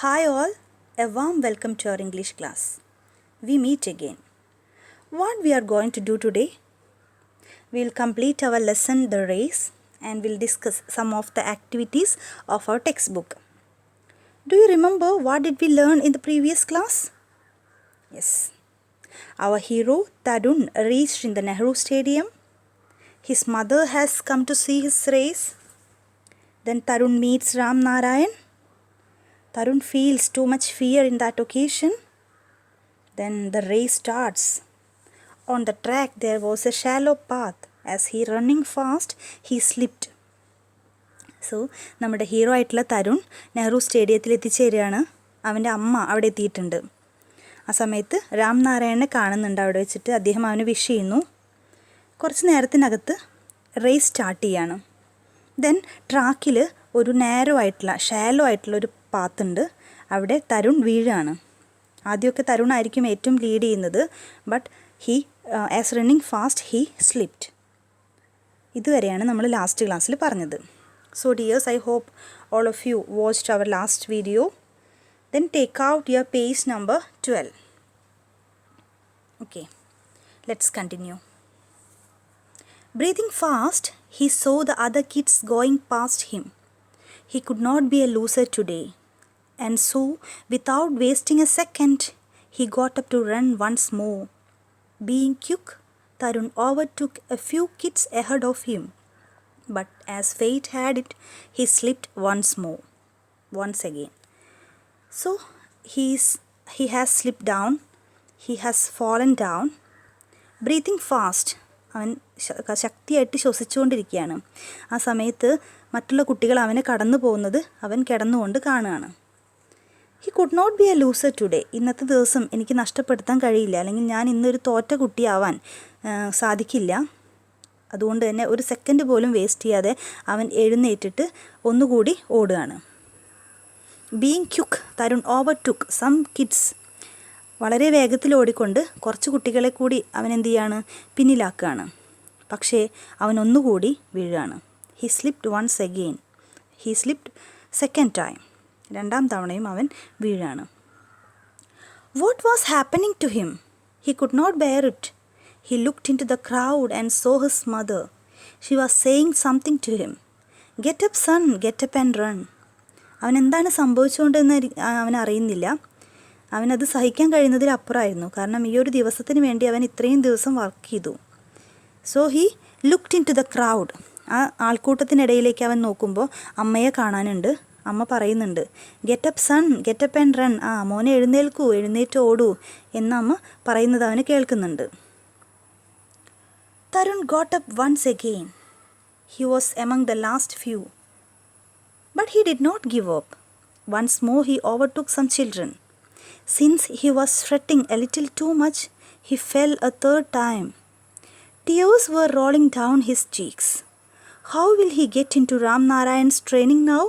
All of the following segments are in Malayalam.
Hi all, a warm welcome to our English class. We meet again. What we are going to do today? We will complete our lesson The Race and we'll discuss some of the activities of our textbook. Do you remember what did we learn in the previous class? Yes. Our hero Tarun reached in the Nehru Stadium. His mother has come to see his race. Then Tarun meets Ram Narayan. Tarun feels too much fear in that occasion. Then the race starts. On the track there was a shallow path. As he running fast, he slipped. So നമ്മുടെ ഹീറോ ആയിട്ടുള്ള തരുൺ നെഹ്റു സ്റ്റേഡിയത്തിൽ എത്തിച്ചേരുകയാണ്. അവൻ്റെ അമ്മ അവിടെ എത്തിയിട്ടുണ്ട്. ആ സമയത്ത് രാം നാരായണനെ കാണുന്നുണ്ട് അവിടെ വെച്ചിട്ട്. അദ്ദേഹം അവന് വിഷ് ചെയ്യുന്നു. കുറച്ച് നേരത്തിനകത്ത് റേസ് സ്റ്റാർട്ട് ചെയ്യാണ്. ദെൻ ട്രാക്കിൽ ഒരു ഷാലോ ആയിട്ടുള്ള ഒരു പാത്തുണ്ട്. അവിടെ തരുൺ വീഴാണ്. ആദ്യമൊക്കെ തരുൺ ആയിരിക്കും ഏറ്റവും ലീഡ് ചെയ്യുന്നത്. But as running fast he slipped. ഇതുവരെയാണ് നമ്മൾ ലാസ്റ്റ് ക്ലാസ്സിൽ പറഞ്ഞത്. So dears, I hope all of you watched our last video. Then take out your page number 12. Okay, let's continue. Breathing fast, he saw the other kids going past him. He could not be a loser today. And so, without wasting a second, he got up to run once more. Being quick, Tarun overtook a few kids ahead of him. But as fate had it, he slipped once again. So, he has slipped down. He has fallen down. Breathing fast. അവൻ ശക്തിയായിട്ട് ശ്വസിച്ചുകൊണ്ടിരിക്കുകയാണ്. ആ സമയത്ത് മറ്റുള്ള കുട്ടികൾ അവനെ കടന്നു പോകുന്നത് അവൻ കിടന്നുകൊണ്ട് കാണുകയാണ്. He could not be a loser today. ഇന്നത്തെ ദിവസം എനിക്ക് നഷ്ടപ്പെടുത്താൻ കഴിയില്ല, അല്ലെങ്കിൽ ഞാൻ ഇന്നൊരു തോറ്റ കുട്ടിയാവാൻ സാധിക്കില്ല. അതുകൊണ്ട് തന്നെ ഒരു സെക്കൻഡ് പോലും വേസ്റ്റ് ചെയ്യാതെ അവൻ എഴുന്നേറ്റിട്ട് ഒന്നുകൂടി ഓടുകയാണ്. Being quick, Tarun overtook some kids. വളരെ വേഗത്തിൽ ഓടിക്കൊണ്ട് കുറച്ച് കുട്ടികളെ കൂടി അവൻ എന്ത് ചെയ്യാണ്, പിന്നിലാക്കുകയാണ്. പക്ഷേ അവൻ ഒന്നുകൂടി വീഴുകയാണ്. He slipped once again. He slipped second time. രണ്ടാം തവണയും അവൻ വീഴാണ്. What was happening to him? He could not bear it. He looked into the crowd and saw his mother. She was saying something to him. Get up son, get up and run. അവൻ എന്താണ് സംഭവിച്ചുകൊണ്ടെന്ന് അവൻ അറിയുന്നില്ല. അവനത് സഹിക്കാൻ കഴിയുന്നതിലപ്പുറമായിരുന്നു. കാരണം ഈ ഒരു ദിവസത്തിന് വേണ്ടി അവൻ ഇത്രയും ദിവസം വർക്ക് ചെയ്തു. So he looked into the crowd. ആ ആൾക്കൂട്ടത്തിനിടയിലേക്ക് അവൻ നോക്കുമ്പോൾ അമ്മയെ കാണാനുണ്ട്. അമ്മ പറയുന്നുണ്ട്, get up son, get up and run. മോനെ എഴുന്നേൽക്കൂ, എഴുന്നേറ്റ് ഓടൂ എന്ന് അമ്മ പറയുന്നത് അവന് കേൾക്കുന്നുണ്ട്. Tarun got up once again. He was among the last few. But he did not give up. Once more he overtook some children. Since he was fretting a little too much, he fell a third time. Tears were rolling down his cheeks. How will he get into Ram Narayan's training now?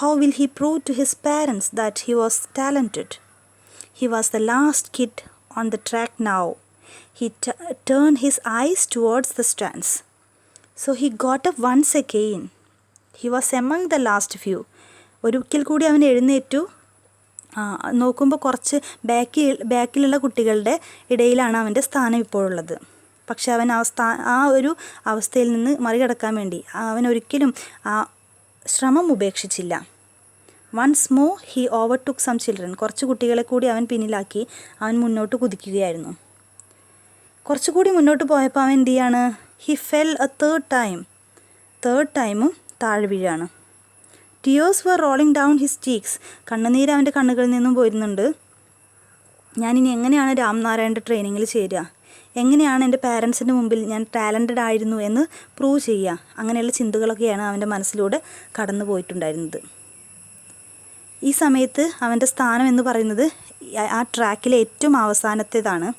How will he prove to his parents that he was talented? He was the last kid on the track now. He turned his eyes towards the stands. So he got up once again. He was among the last few. ഒരിക്കൽ കൂടി അവൻ എഴുന്നേറ്റു. നോക്കുമ്പോൾ കുറച്ച് ബാക്കിലുള്ള കുട്ടികളുടെ ഇടയിലാണ് അവൻ്റെ സ്ഥാനം ഇപ്പോഴുള്ളത്. പക്ഷെ അവൻ ആ ഒരു അവസ്ഥയിൽ നിന്ന് മറികടക്കാൻ വേണ്ടി അവൻ ഒരിക്കലും ആ ശ്രമം ഉപേക്ഷിച്ചില്ല. Once more he overtook some children. കുറച്ച് കുട്ടികളെ കൂടി അവൻ പിന്നിലാക്കി അവൻ മുന്നോട്ട് കുതിക്കുകയായിരുന്നു. കുറച്ചുകൂടി മുന്നോട്ട് പോയപ്പോൾ അവൻ എന്ത് ചെയ്യാണ്, ഹി ഫെൽ എ തേർഡ് ടൈമും താഴെ വീഴാണ്. ടിയേഴ്സ് വർ റോളിംഗ് ഡൗൺ ഹിസ് ചീക്സ്. കണ്ണുനീര് അവൻ്റെ കണ്ണുകളിൽ നിന്നും പോരുന്നുണ്ട്. ഞാനിനി എങ്ങനെയാണ് രാംനാരായണൻ്റെ ട്രെയിനിങ്ങിൽ ചേരുക, എങ്ങനെയാണ് എൻ്റെ പാരൻസിൻ്റെ മുമ്പിൽ ഞാൻ ടാലൻറ്റഡ് ആയിരുന്നു എന്ന് പ്രൂവ് ചെയ്യുക, അങ്ങനെയുള്ള ചിന്തകളൊക്കെയാണ് അവൻ്റെ മനസ്സിലൂടെ കടന്നു പോയിട്ടുണ്ടായിരുന്നത്. ഈ സമയത്ത് അവൻ്റെ സ്ഥാനം എന്ന് പറയുന്നത് ആ ട്രാക്കിലെ ഏറ്റവും അവസാനത്തേതാണ്.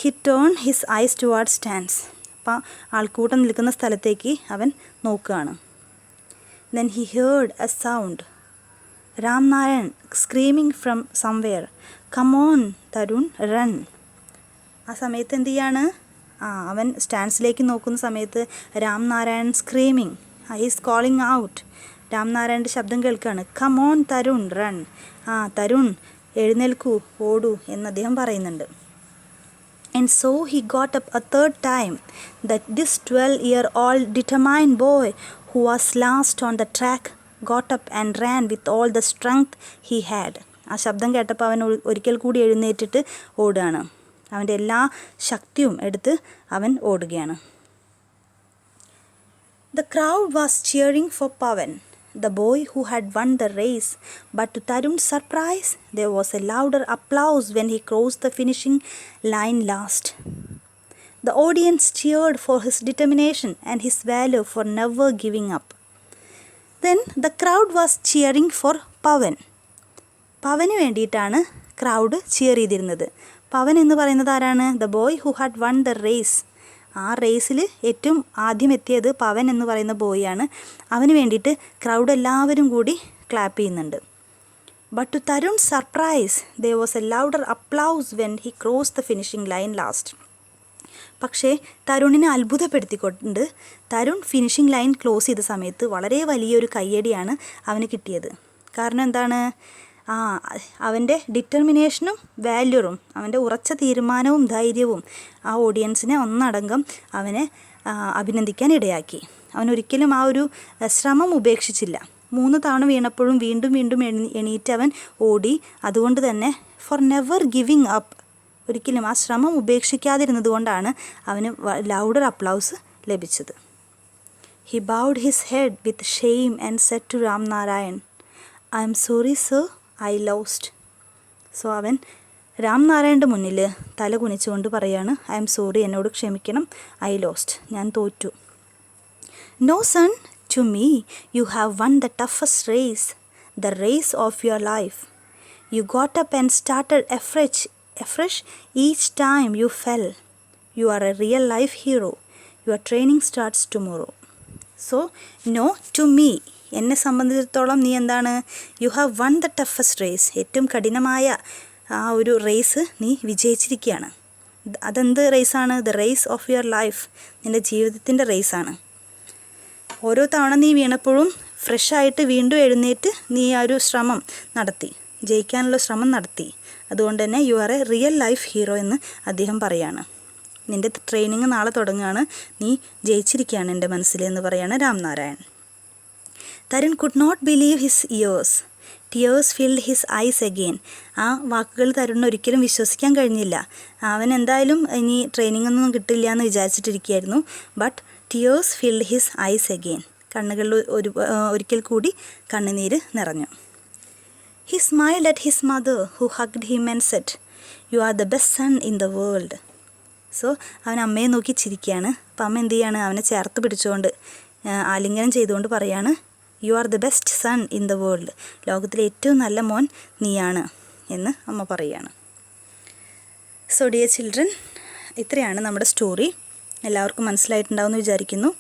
He turn his eyes towards stands. അപ്പം ആൾക്കൂട്ടം നിൽക്കുന്ന സ്ഥലത്തേക്ക് അവൻ നോക്കുകയാണ്. Then he heard a sound. Ram Narayan screaming from somewhere, come on Tarun run. ആ സമയത്ത് എന്ത് ചെയ്യാണ്, അവൻ സ്റ്റാൻഡ്സിലേക്ക് നോക്കുന്ന സമയത്ത് Ram Narayan screaming, he is calling out, രാംനാരായണൻ്റെ ശബ്ദം കേൾക്കുകയാണ്. Come on Tarun run. Tarun എഴുന്നേൽക്കൂ, ഓടൂ എന്ന് അദ്ദേഹം പറയുന്നുണ്ട്. And so he got up a third time. That this 12-year-old determined boy who was last on the track got up and ran with all the strength he had. ആ ശബ്ദം കേട്ടപ്പോൾ അവൻ ഒരിക്കൽ കൂടി എഴുന്നേറ്റിട്ട് ഓടുകയാണ്. അവൻ്റെ എല്ലാ ശക്തിയും എടുത്ത് അവൻ ഓടുകയാണ്. The crowd was cheering for Pavan, the boy who had won the race, but to Tarun's surprise, there was a louder applause when he crossed the finishing line last. The audience cheered for his determination and his valor for never giving up. Then the crowd was cheering for Pavan. പവന് വേണ്ടിയിട്ടാണ് ക്രൗഡ് ചിയർ ചെയ്തിരുന്നത്. പവൻ എന്ന് പറയുന്നത് ആരാണ്? The boy who had one the race. ആ റേസിൽ ഏറ്റവും ആദ്യം എത്തിയത് പവൻ എന്ന് പറയുന്ന ബോയാണ്. അവന് വേണ്ടിയിട്ട് ക്രൗഡ് എല്ലാവരും കൂടി ക്ലാപ്പ് ചെയ്യുന്നുണ്ട്. But to Tarun surprise there was a louder applause when he cross the finishing line last. പക്ഷേ തരുണിനെ അത്ഭുതപ്പെടുത്തിക്കൊണ്ട് തരുൺ ഫിനിഷിംഗ് ലൈൻ ക്ലോസ് ചെയ്ത സമയത്ത് വളരെ വലിയൊരു കയ്യടിയാണ് അവന് കിട്ടിയത്. കാരണം എന്താണ്? അവൻ്റെ ഡിറ്റർമിനേഷനും വാല്യൂറും അവൻ്റെ ഉറച്ച തീരുമാനവും ധൈര്യവും ആ ഓഡിയൻസിനെ ഒന്നടങ്കം അവനെ അഭിനന്ദിക്കാൻ ഇടയാക്കി. അവനൊരിക്കലും ആ ഒരു ശ്രമം ഉപേക്ഷിച്ചില്ല. 3 തവണ വീണപ്പോഴും വീണ്ടും വീണ്ടും എണീറ്റ് അവൻ ഓടി. അതുകൊണ്ട് തന്നെ ഫോർ നെവർ ഗിവിങ് അപ്പ്, ഒരിക്കലും ആ ശ്രമം ഉപേക്ഷിക്കാതിരുന്നത് കൊണ്ടാണ് അവന് ലൗഡർ അപ്ലൗസ് ലഭിച്ചത്. He bowed his head with shame and said to Ramnarayan, I'm sorry sir, I lost. So അവൻ രാംനാരായണൻ്റെ മുന്നിൽ തല കുനിച്ചുകൊണ്ട് പറയാണ്, ഐ എം സോറി, എന്നോട് ക്ഷമിക്കണം, ഐ ലോസ്റ്റ്, ഞാൻ തോറ്റു. No son, to me you have won the toughest race, the race of your life. You got up and started afresh each time you fell. You are a real life hero. Your training starts tomorrow. So, no to me. എന്നെ സംബന്ധിച്ചിടത്തോളം നീ എന്താണ്? You have won the toughest race. ഏറ്റവും കഠിനമായ ആ ഒരു റേസ് നീ വിജയിച്ചിരിക്കുകയാണ്. അതെന്ത് റേസാണ്? The race of your life. നിൻ്റെ ജീവിതത്തിൻ്റെ റേസാണ്. ഓരോ തവണ നീ വീണപ്പോഴും ഫ്രഷായിട്ട് വീണ്ടും എഴുന്നേറ്റ് നീ ആ ഒരു ശ്രമം നടത്തി, ജയിക്കാനുള്ള ശ്രമം നടത്തി. അതുകൊണ്ട് തന്നെ you are A real life hero എന്ന് അദ്ദേഹം പറയാണ്. നിൻ്റെ ട്രെയിനിങ് നാളെ തുടങ്ങുകയാണ്, നീ ജയിച്ചിരിക്കുകയാണ് എൻ്റെ മനസ്സിൽ എന്ന് പറയാണ് Ramnarayan. Tarun could not believe his ears. Tears filled his eyes again. ആ വാക്കുകൾ തരുണിന് ഒരിക്കലും വിശ്വസിക്കാൻ കഴിഞ്ഞില്ല. അവൻ എന്തായാലും ഇനി ട്രെയിനിങ് ഒന്നും കിട്ടില്ല എന്ന് വിചാരിച്ചിട്ടിരിക്കുകയായിരുന്നു. But tears filled his eyes again. കണ്ണുകളിൽ ഒരിക്കൽ കൂടി കണ്ണുനീര് നിറഞ്ഞു. He smiled at his mother who hugged him and said, "You are the best son in the world." So അവൻ അമ്മയെ നോക്കി ചിരിക്കുകയാണ്. അപ്പം അമ്മ എന്ത് ചെയ്യാണ്? അവനെ ചേർത്ത് പിടിച്ചുകൊണ്ട് ആലിംഗനം ചെയ്തുകൊണ്ട് പറയാണ്, you are the best son in the world. ലോകത്തിലെ ഏറ്റവും നല്ല മോൻ നീയാണ് എന്ന് അമ്മ പറയുകയാണ്. സോ ഡിയർ ചിൽഡ്രൻ, ഇത്രയാണ് നമ്മുടെ സ്റ്റോറി. എല്ലാവർക്കും മനസ്സിലായിട്ടുണ്ടാവുമെന്ന് വിചാരിക്കുന്നു.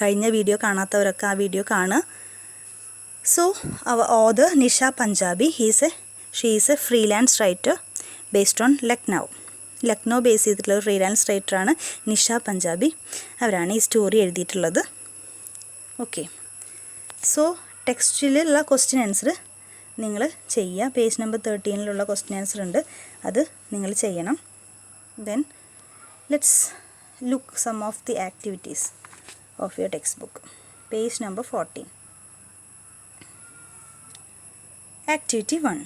കഴിഞ്ഞ വീഡിയോ കാണാത്തവരൊക്കെ ആ വീഡിയോ കാണുക. So our author Nisha Punjabi, she is a freelance writer based on Lucknow base ചെയ്തിട്ടുള്ള ഫ്രീലാൻസ് റൈറ്ററാണ് നിഷ പഞ്ചാബി. അവരാണ് ഈ സ്റ്റോറി എഴുതിയിട്ടുള്ളത്. ഓക്കെ, സോ ടെക്സ്റ്റിലുള്ള ക്വസ്റ്റ്യൻ ആൻസർ നിങ്ങൾ ചെയ്യുക. പേജ് നമ്പർ 13 ക്വസ്റ്റ്യൻ ആൻസർ ഉണ്ട്, അത് നിങ്ങൾ ചെയ്യണം. Then let's look some of the activities of your text book. Page number 14. Activity 1.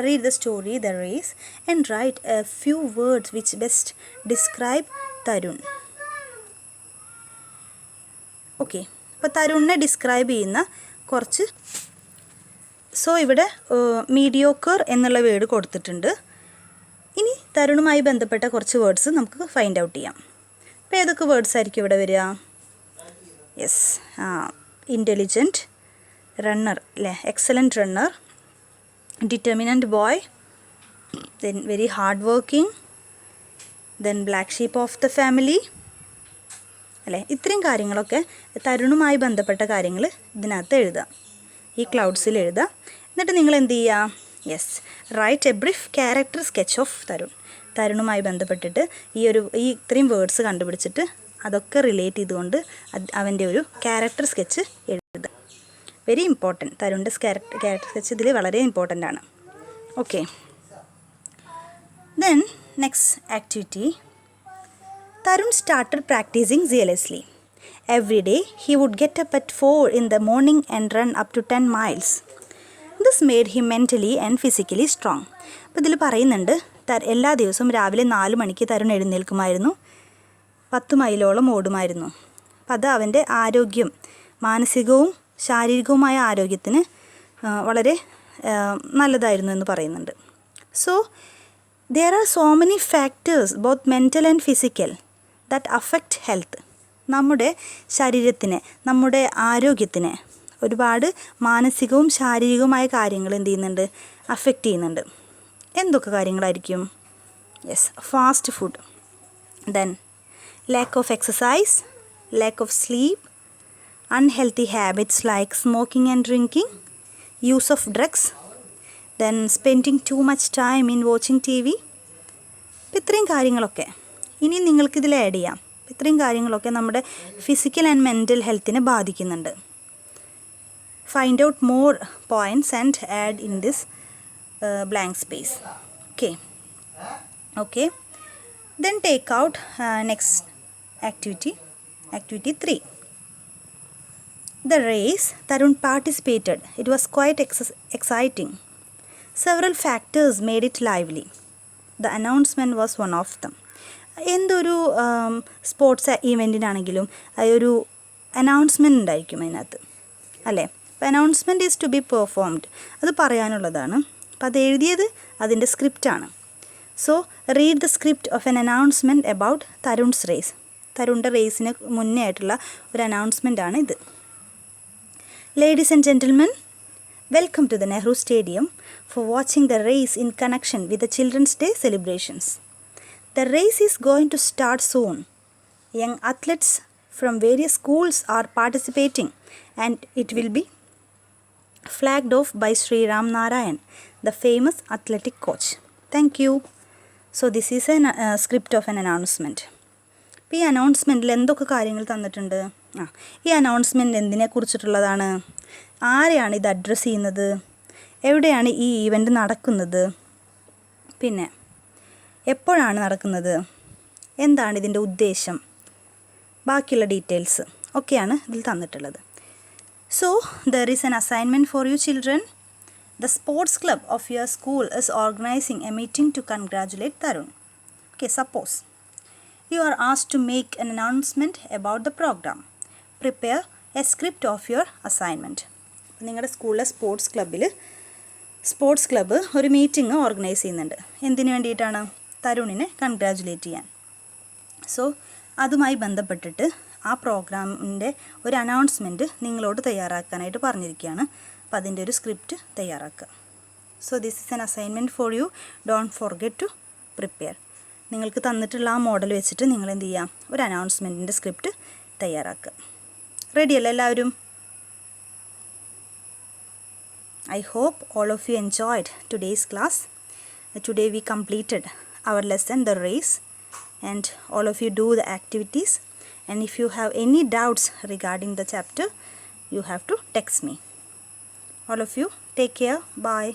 Read the story The Race and write a few words which best describe Tarun. Okay, അപ്പോൾ തരുണിനെ ഡിസ്ക്രൈബ് ചെയ്യുന്ന കുറച്ച്. സോ ഇവിടെ മീഡിയോക്കർ എന്നുള്ള വേർഡ് കൊടുത്തിട്ടുണ്ട്. ഇനി തരുണുമായി ബന്ധപ്പെട്ട കുറച്ച് വേർഡ്സ് നമുക്ക് ഫൈൻഡ് ഔട്ട് ചെയ്യാം. അപ്പോൾ ഏതൊക്കെ വേർഡ്സ് ആയിരിക്കും ഇവിടെ വരിക? യെസ്, ഇൻ്റലിജൻറ്റ്, റണ്ണർ അല്ലേ, excellent runner, determinant boy, then very hard working, then black sheep of the family അല്ലേ. ഇത്രയും കാര്യങ്ങളൊക്കെ തരുണുമായി ബന്ധപ്പെട്ട കാര്യങ്ങൾ ഇതിനകത്ത് എഴുതുക, ഈ ക്ലൗഡ്സിൽ എഴുതുക. എന്നിട്ട് നിങ്ങൾ എന്ത് ചെയ്യുക? Yes, write a brief character sketch of Tarun. തരുണുമായി ബന്ധപ്പെട്ടിട്ട് ഈ ഇത്രയും വേർഡ്സ് കണ്ടുപിടിച്ചിട്ട് അതൊക്കെ റിലേറ്റ് ചെയ്തുകൊണ്ട് അവൻ്റെ ഒരു ക്യാരക്ടർ സ്കെച്ച് എഴുതുക. Very important. തരുണിൻ്റെ ക്യാരക്ടർ സ്കെച്ച് ഇതിൽ വളരെ ഇമ്പോർട്ടൻ്റ് ആണ്. Okay, then next activity. Tarun started practicing zealously. Every day he would get up at 4 in the morning and run up to 10 miles. This made him mentally and physically strong. അപ്പോൾ ഇതിൽ പറയുന്നുണ്ട് എല്ലാ ദിവസവും രാവിലെ 4 മണിക്ക് തരുൺ എഴുന്നേൽക്കുമായിരുന്നു, 10 മൈലോളം ഓടുമായിരുന്നു. അപ്പം അത് അവൻ്റെ ആരോഗ്യം, മാനസികവും ശാരീരികവുമായ ആരോഗ്യത്തിന് വളരെ നല്ലതായിരുന്നു എന്ന് പറയുന്നുണ്ട്. So there are so many factors, both mental and physical, that affect health. നമ്മുടെ ശരീരത്തിനെ, നമ്മുടെ ആരോഗ്യത്തിനെ ഒരുപാട് മാനസികവും ശാരീരികവുമായ കാര്യങ്ങൾ എന്ത് ചെയ്യുന്നുണ്ട്, അഫക്റ്റ് ചെയ്യുന്നുണ്ട്. എന്തൊക്കെ കാര്യങ്ങളായിരിക്കും? Yes, fast food, then lack of exercise, lack of sleep, unhealthy habits like smoking and drinking, use of drugs, then spending too much time in watching TV. ഇത്രയും കാര്യങ്ങളൊക്കെ ഇനി നിങ്ങൾക്കിതിൽ ആഡ് ചെയ്യാം. ഇത്രയും കാര്യങ്ങളൊക്കെ നമ്മുടെ ഫിസിക്കൽ ആൻഡ് മെൻ്റൽ ഹെൽത്തിനെ ബാധിക്കുന്നുണ്ട്. Find out more points and add in this blank space. Okay, then take out next activity 3. The race Tarun participated, it was quite exciting. Several factors made it lively. The announcement was one of them. എന്തൊരു സ്പോർട്സ് ഇവൻറ്റിനാണെങ്കിലും ഒരു അനൗൺസ്മെൻറ്റ് ഉണ്ടായിരിക്കും അതിനകത്ത്, അല്ലേ? അപ്പോൾ announcement is to be performed, അത് പറയാനുള്ളതാണ്. അപ്പോൾ അത് എഴുതിയത് അതിൻ്റെ സ്ക്രിപ്റ്റാണ്. So read the script of an announcement about Tarun's race. തരുണിൻ്റെ റേസിന് മുന്നേ ആയിട്ടുള്ള ഒരു അനൗൺസ്മെൻ്റ് ആണ് ഇത്. Ladies and gentlemen, welcome to the Nehru Stadium for watching the race in connection with the Children's Day celebrations. The race is going to start soon. Young athletes from various schools are participating and it will be flagged off by Sri Ram Narayan, the famous athletic coach. Thank you. So this is a script of an announcement. ഇപ്പോൾ ഈ അനൗൺസ്മെൻറ്റിൽ എന്തൊക്കെ കാര്യങ്ങൾ തന്നിട്ടുണ്ട്? ഈ അനൗൺസ്മെൻറ്റ് എന്തിനെ കുറിച്ചിട്ടുള്ളതാണ്? ആരെയാണ് ഇത് അഡ്രസ്സ് ചെയ്യുന്നത്? എവിടെയാണ് ഈ ഈവൻ്റ് നടക്കുന്നത്? പിന്നെ എപ്പോഴാണ് നടക്കുന്നത്? എന്താണ് ഇതിൻ്റെ ഉദ്ദേശം? ബാക്കിയുള്ള ഡീറ്റെയിൽസ് ഒക്കെയാണ് ഇതിൽ തന്നിട്ടുള്ളത്. So there is an assignment for you children. The sports club of your school is organizing a meeting to congratulate Tarun. Okay, suppose you are asked to make an announcement about the program. Prepare a script of your assignment. നിങ്ങളുടെ സ്കൂളിലെ സ്പോർട്സ് ക്ലബ്ബ് ഒരു മീറ്റിംഗ് ഓർഗനൈസ് ചെയ്യുന്നുണ്ട്. എന്തിനു വേണ്ടിയിട്ടാണ്? തരുണിനെ കൺഗ്രാജുലേറ്റ് ചെയ്യാൻ. സോ അതുമായി ബന്ധപ്പെട്ടിട്ട് ആ പ്രോഗ്രാമിൻ്റെ ഒരു അനൗൺസ്മെൻറ്റ് നിങ്ങളോട് തയ്യാറാക്കാനായിട്ട് പറഞ്ഞിരിക്കുകയാണ്. അപ്പോൾ അതിൻ്റെ ഒരു സ്ക്രിപ്റ്റ് തയ്യാറാക്കുക. So this is an assignment for you. Don't forget to prepare. നിങ്ങൾക്ക് തന്നിട്ടുള്ള ആ മോഡൽ വെച്ചിട്ട് നിങ്ങൾ എന്ത് ചെയ്യാം? ഒരു അനൗൺസ്മെൻറ്റിൻ്റെ സ്ക്രിപ്റ്റ് തയ്യാറാക്കുക. റെഡിയല്ലേ എല്ലാവരും? I hope all of you enjoyed today's class. Today we completed our lesson, the race, and all of you do the activities. And if you have any doubts regarding the chapter, you have to text me. All of you, take care. Bye.